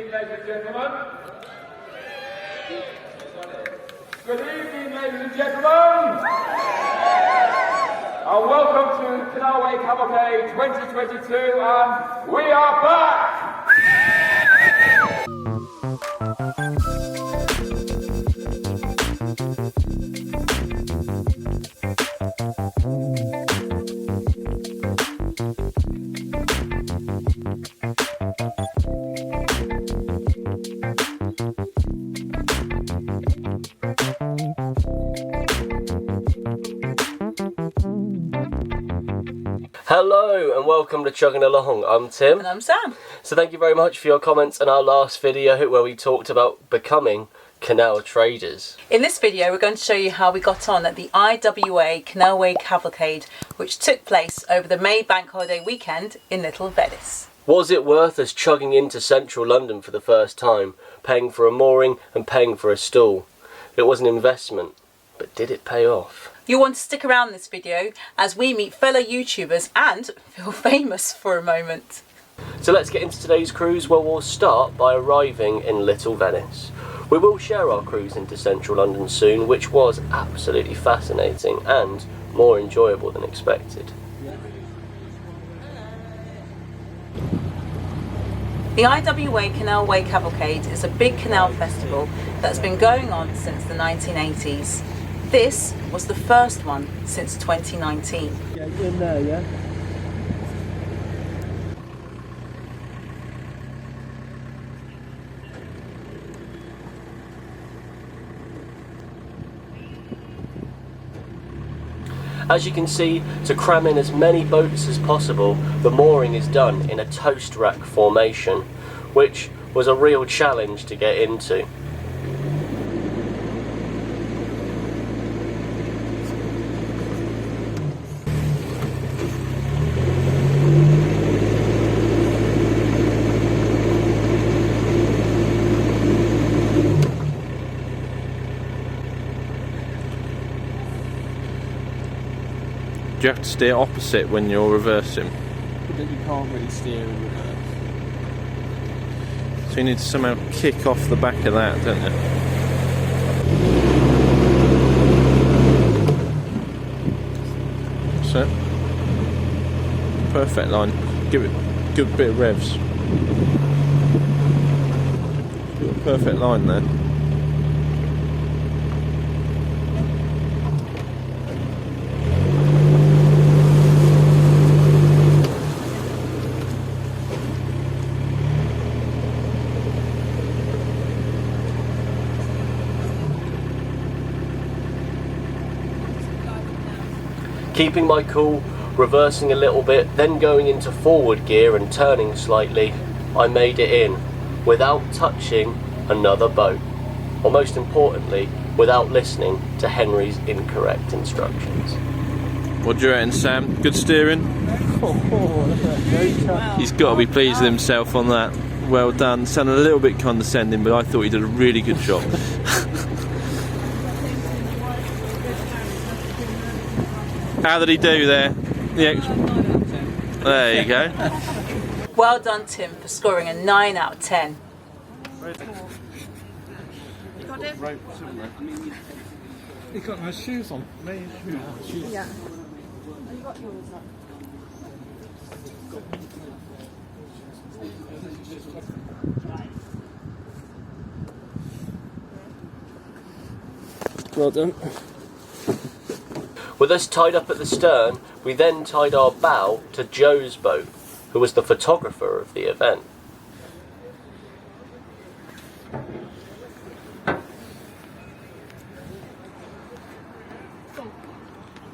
evening, ladies and gentlemen. Good evening, ladies and gentlemen. And welcome to Canalway Cavalcade 2022, and we are back! Hello and welcome to Chugging Along. I'm Tim. And I'm Sam. So thank you very much for your comments on our last video where we talked about becoming canal traders. In this video we're going to show you how we got on at the IWA Canalway Cavalcade, which took place over the May bank holiday weekend in Little Venice. Was it worth us chugging into central London for the first time, paying for a mooring and paying for a stall? It was an investment, but did it pay off? You'll want to stick around this video as we meet fellow YouTubers and feel famous for a moment. So let's get into today's cruise, where we'll start by arriving in Little Venice. We will share our cruise into central London soon, which was absolutely fascinating and more enjoyable than expected. The IWA Canalway Cavalcade is a big canal festival that's been going on since the 1980s. This was the first one since 2019. Yeah, in there, yeah? As you can see, to cram in as many boats as possible, the mooring is done in a toast rack formation, which was a real challenge to get into. Do you have to steer opposite when you're reversing? But you can't really steer in reverse. So you need to somehow kick off the back of that, don't you? That's it. Perfect line. Give it a good bit of revs. Perfect line there. Keeping my cool, reversing a little bit, then going into forward gear and turning slightly, I made it in, without touching another boat. Or most importantly, without listening to Henry's incorrect instructions. What do you reckon, Sam? Good steering? He's got to be pleased with himself on that. Well done. Sounded a little bit condescending, but I thought he did a really good job. How did he do there? There you go. Well done, Tim, for scoring a 9 out of 10. You got it? He's got no shoes on. Shoes. Yeah. Have you got yours up? Well done. With us tied up at the stern, we then tied our bow to Joe's boat, who was the photographer of the event.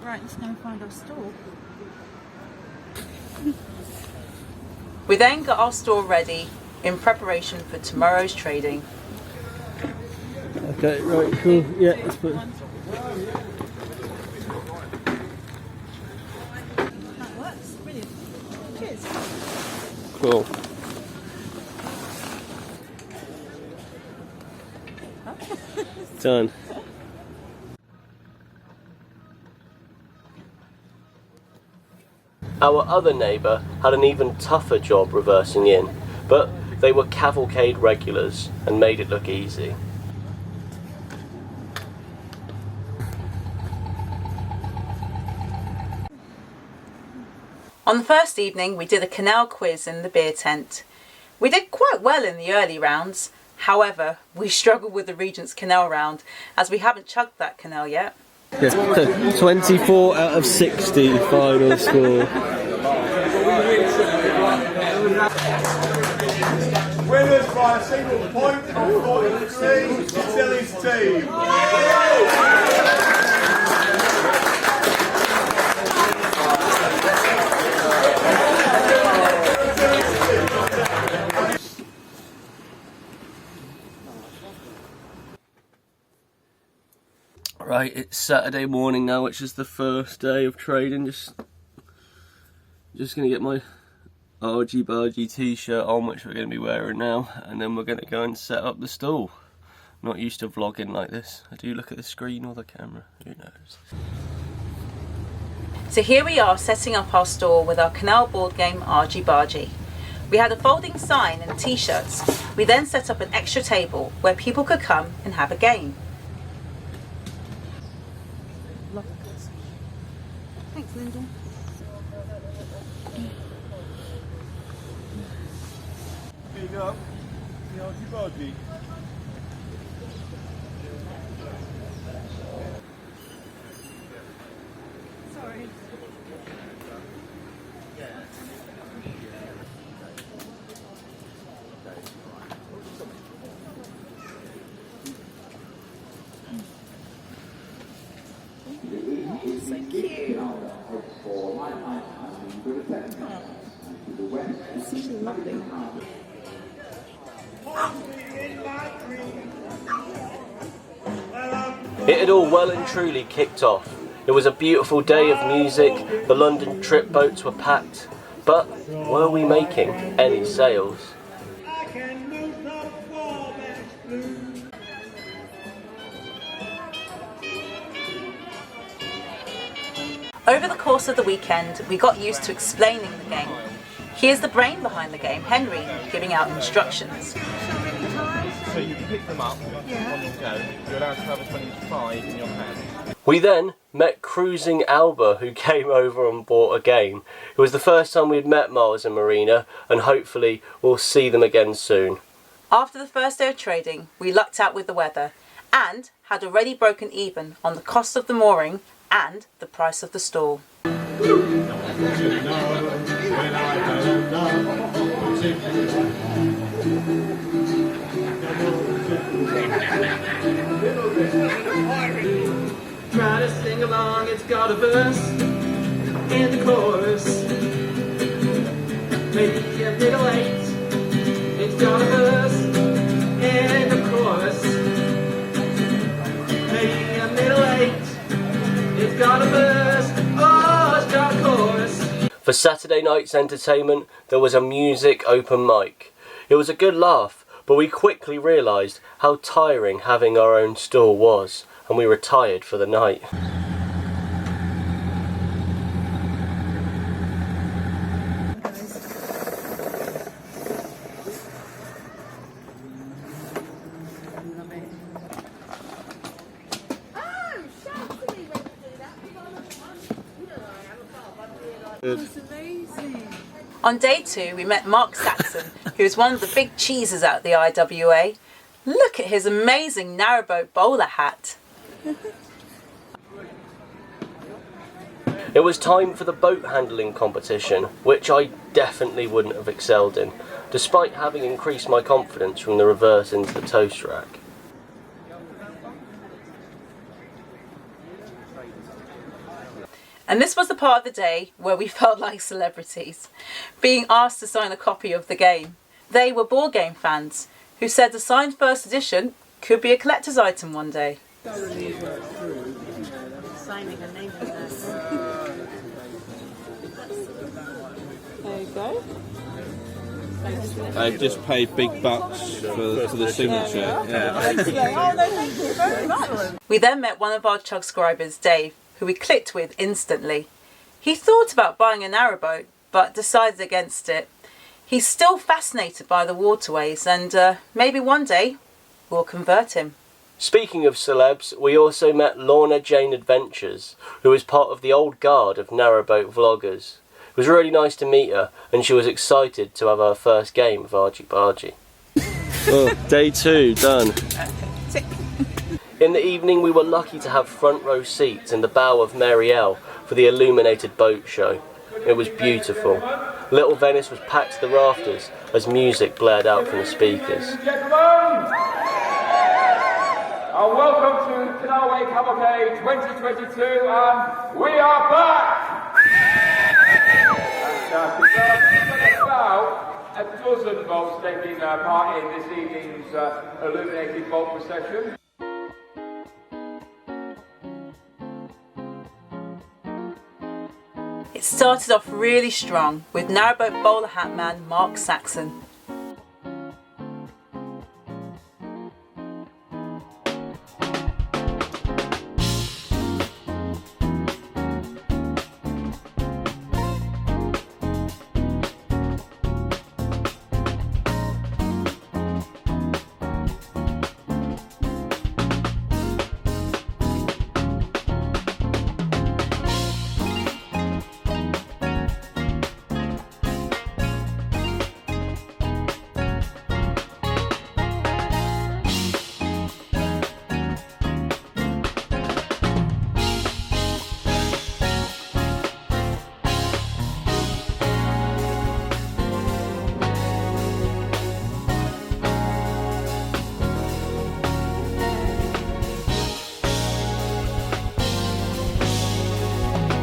Right, let's go and find our store. We then got our store ready in preparation for tomorrow's trading. Okay, right, cool. Yeah, let's put it. That works, brilliant. Cheers. Cool. Done. Our other neighbour had an even tougher job reversing in, but they were Cavalcade regulars and made it look easy. On the first evening, we did a canal quiz in the beer tent. We did quite well in the early rounds. However, we struggled with the Regent's canal round as we haven't chugged that canal yet. 24 out of 60 final score. Winners by a single point of 43, Tilly's team. Right, it's Saturday morning now, which is the first day of trading. Just gonna get my argy bargy t-shirt on, which we're gonna be wearing now, and then we're gonna go and set up the stall. I'm not used to vlogging like this. I do look at the screen or the camera, who knows. So here we are setting up our stall with our canal board game argy bargy. We had a folding sign and t-shirts. We then set up an extra table where people could come and have a game. Thanks, Linda. Big up, the argy-bargy. Sorry. So cute. It's such lovely. It had all well and truly kicked off. It was a beautiful day of music, the London trip boats were packed, but were we making any sales? Over the course of the weekend, we got used to explaining the game. Here's the brain behind the game, Henry, giving out instructions. So you can pick them up on your go. You're allowed to have a 25 in your hand. We then met Cruising Alba, who came over and bought a game. It was the first time we'd met Miles and Marina, and hopefully we'll see them again soon. After the first day of trading, we lucked out with the weather and had already broken even on the cost of the mooring and the price of the stall. Try to sing along, it's got a verse in the chorus. Maybe a middle eight, it's got a verse in the chorus. Maybe a middle eight, it's got a verse, oh, it's got a chorus. For Saturday night's entertainment, there was a music open mic. It was a good laugh, but we quickly realised how tiring having our own stall was, and we retired for the night. It's amazing. On day 2, we met Mark Saxon, who's one of the big cheeses out at the IWA. Look at his amazing Narrowboat bowler hat. It was time for the boat handling competition, which I definitely wouldn't have excelled in, despite having increased my confidence from the reverse into the toast rack. And this was the part of the day where we felt like celebrities, being asked to sign a copy of the game. They were board game fans who said the signed first edition could be a collector's item one day. Signing a name for this. There you go. They've just paid big bucks for the signature. Yeah. Oh, no, thank you very much. We then met one of our chug scribers, Dave, who we clicked with instantly. He thought about buying a narrowboat, but decided against it. He's still fascinated by the waterways, and maybe one day we'll convert him. Speaking of celebs, we also met Lorna Jane Adventures, who is part of the old guard of Narrowboat vloggers. It was really nice to meet her, and she was excited to have her first game of Argy Bargy. Oh, day 2 done. In the evening we were lucky to have front row seats in the bow of Mary L for the illuminated boat show. It was beautiful. Little Venice was packed to the rafters as music blared out from the speakers. And welcome to Canalway Cavalcade 2022, and we are back! Fantastic. About a dozen boats taking part in this evening's illuminated boat procession. It started off really strong with Narrowboat bowler hat man Mark Saxon.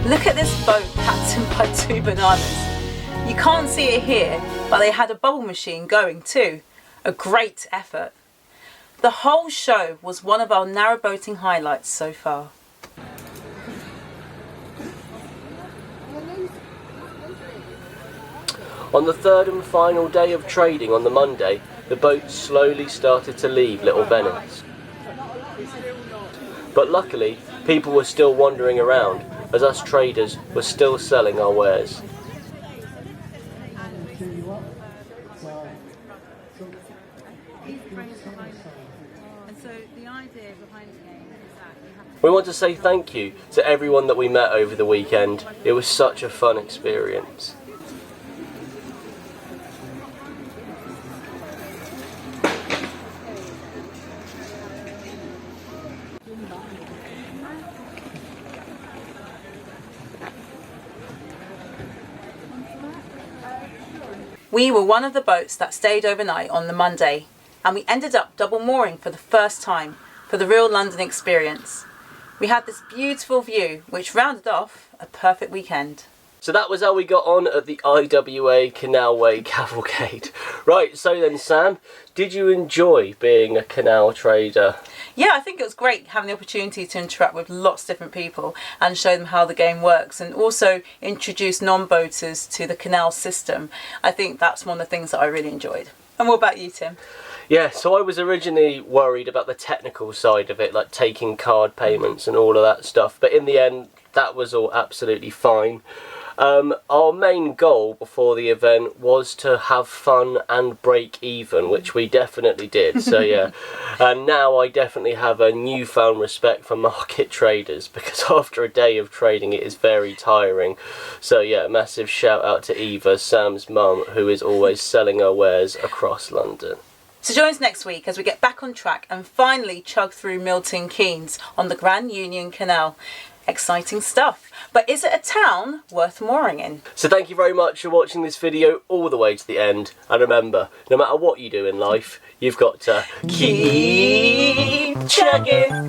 Look at this boat captained by 2 bananas. You can't see it here, but they had a bubble machine going too. A great effort. The whole show was one of our narrowboating highlights so far. On the third and final day of trading on the Monday, the boats slowly started to leave Little Venice. But luckily, people were still wandering around, as us traders were still selling our wares. We want to say thank you to everyone that we met over the weekend. It was such a fun experience. We were one of the boats that stayed overnight on the Monday, and we ended up double mooring for the first time for the real London experience. We had this beautiful view which rounded off a perfect weekend. So that was how we got on at the IWA Canalway Cavalcade. Right, so then Sam, did you enjoy being a canal trader? Yeah, I think it was great having the opportunity to interact with lots of different people and show them how the game works, and also introduce non-boaters to the canal system. I think that's one of the things that I really enjoyed. And what about you, Tim? Yeah, so I was originally worried about the technical side of it, like taking card payments and all of that stuff, but in the end that was all absolutely fine. Our main goal before the event was to have fun and break even, which we definitely did, so yeah. And now I definitely have a newfound respect for market traders, because after a day of trading it is very tiring. So yeah, massive shout out to Eva, Sam's mum, who is always selling her wares across London. So join us next week as we get back on track and finally chug through Milton Keynes on the Grand Union Canal. Exciting stuff. But is it a town worth mooring in? So thank you very much for watching this video all the way to the end. And remember, no matter what you do in life, you've got to keep chugging.